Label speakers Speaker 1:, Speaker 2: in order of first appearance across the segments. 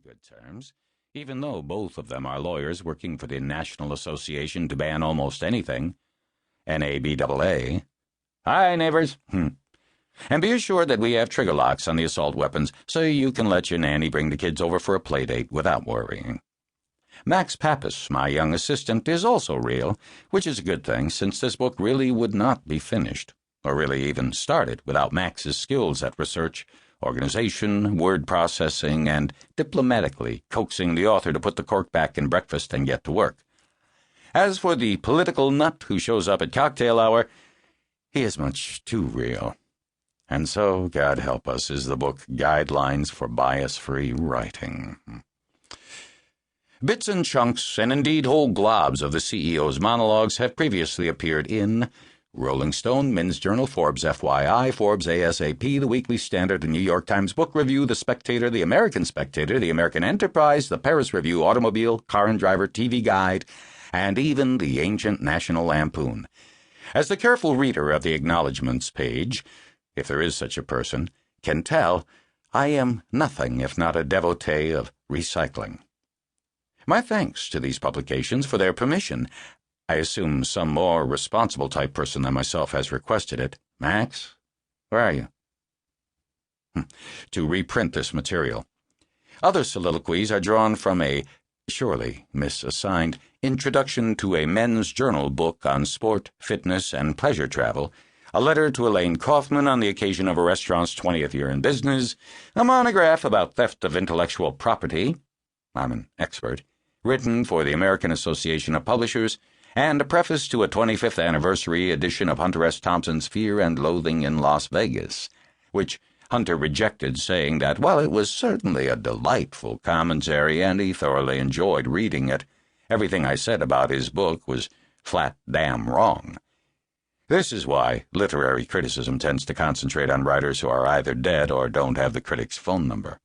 Speaker 1: on good terms, even though both of them are lawyers working for the National Association to ban almost anything. NABAA. Hi, neighbors. And be assured that we have trigger locks on the assault weapons, so you can let your nanny bring the kids over for a play date without worrying. Max Pappas, my young assistant, is also real, which is a good thing, since this book really would not be finished, or really even started, without Max's skills at research, organization, word processing, and diplomatically coaxing the author to put the cork back in breakfast and get to work. As for the political nut who shows up at cocktail hour, he is much too real. And so, God help us, is the book Guidelines for Bias-Free Writing. Bits and chunks, and indeed whole globs of the CEO's monologues have previously appeared in Rolling Stone, Men's Journal, Forbes FYI, Forbes ASAP, The Weekly Standard, The New York Times Book Review, The Spectator, The American Spectator, The American Enterprise, The Paris Review, Automobile, Car and Driver, TV Guide, and even the ancient National Lampoon. As the careful reader of the acknowledgments page, if there is such a person, can tell, I am nothing if not a devotee of recycling. My thanks to these publications for their permission. I assume some more responsible type person than myself has requested it. Max, where are you? To reprint this material. Other soliloquies are drawn from a, surely misassigned, introduction to a men's journal book on sport, fitness, and pleasure travel, a letter to Elaine Kaufman on the occasion of a restaurant's 20th year in business, a monograph about theft of intellectual property, I'm an expert, written for the American Association of Publishers, and a preface to a 25th anniversary edition of Hunter S. Thompson's Fear and Loathing in Las Vegas, which Hunter rejected, saying that, while it was certainly a delightful commentary and he thoroughly enjoyed reading it, everything I said about his book was flat damn wrong. This is why literary criticism tends to concentrate on writers who are either dead or don't have the critic's phone number.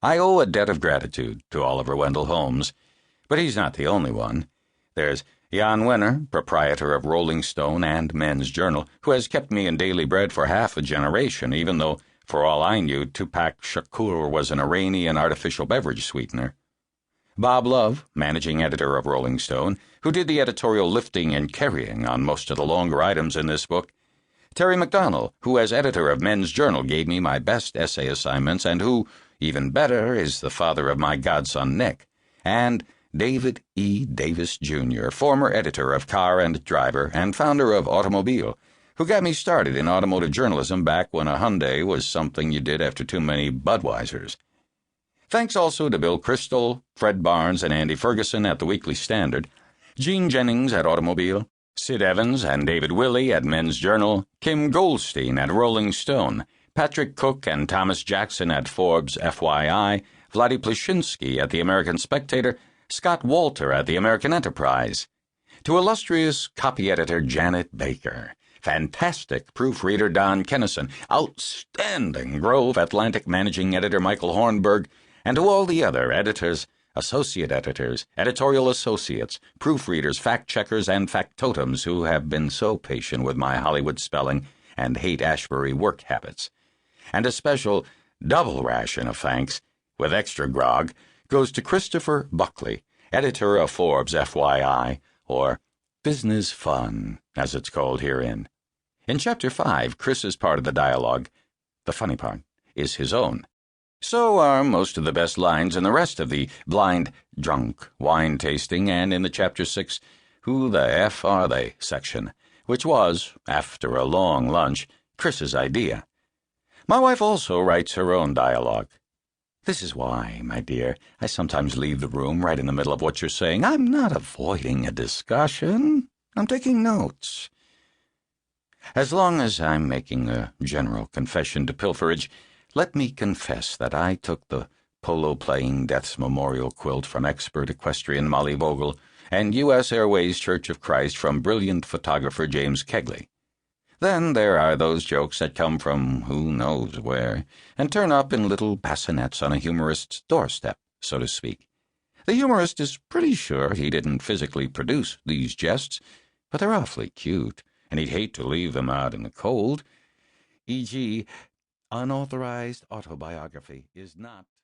Speaker 1: I owe a debt of gratitude to Oliver Wendell Holmes, but he's not the only one. There's Jan Wenner, proprietor of Rolling Stone and Men's Journal, who has kept me in daily bread for half a generation, even though, for all I knew, Tupac Shakur was an Iranian artificial beverage sweetener. Bob Love, managing editor of Rolling Stone, who did the editorial lifting and carrying on most of the longer items in this book. Terry McDonald, who as editor of Men's Journal gave me my best essay assignments and who, even better, is the father of my godson Nick. And David E. Davis, Jr., former editor of Car and Driver and founder of Automobile, who got me started in automotive journalism back when a Hyundai was something you did after too many Budweisers. Thanks also to Bill Crystal, Fred Barnes, and Andy Ferguson at the Weekly Standard, Gene Jennings at Automobile, Sid Evans and David Willey at Men's Journal, Kim Goldstein at Rolling Stone, Patrick Cook and Thomas Jackson at Forbes FYI, Vladi Plushinsky at the American Spectator, Scott Walter at the American Enterprise. To illustrious copy editor Janet Baker, fantastic proofreader Don Kennison, outstanding Grove Atlantic managing editor Michael Hornberg, and to all the other editors, associate editors, editorial associates, proofreaders, fact-checkers, and factotums who have been so patient with my Hollywood spelling and Haight-Ashbury work habits. And a special double ration of thanks, with extra grog, goes to Christopher Buckley, editor of Forbes FYI, or Business Fun, as it's called herein. In Chapter 5, Chris's part of the dialogue, the funny part, is his own. So are most of the best lines in the rest of the blind, drunk, wine tasting, and in the Chapter 6, Who the F Are They section, which was, after a long lunch, Chris's idea. My wife also writes her own dialogue. This is why, my dear, I sometimes leave the room right in the middle of what you're saying. I'm not avoiding a discussion. I'm taking notes. As long as I'm making a general confession to pilferage, let me confess that I took the polo-playing Death's Memorial quilt from expert equestrian Molly Vogel and U.S. Airways Church of Christ from brilliant photographer James Kegley. Then there are those jokes that come from who knows where, and turn up in little bassinets on a humorist's doorstep, so to speak. The humorist is pretty sure he didn't physically produce these jests, but they're awfully cute, and he'd hate to leave them out in the cold. E.g., unauthorized autobiography is not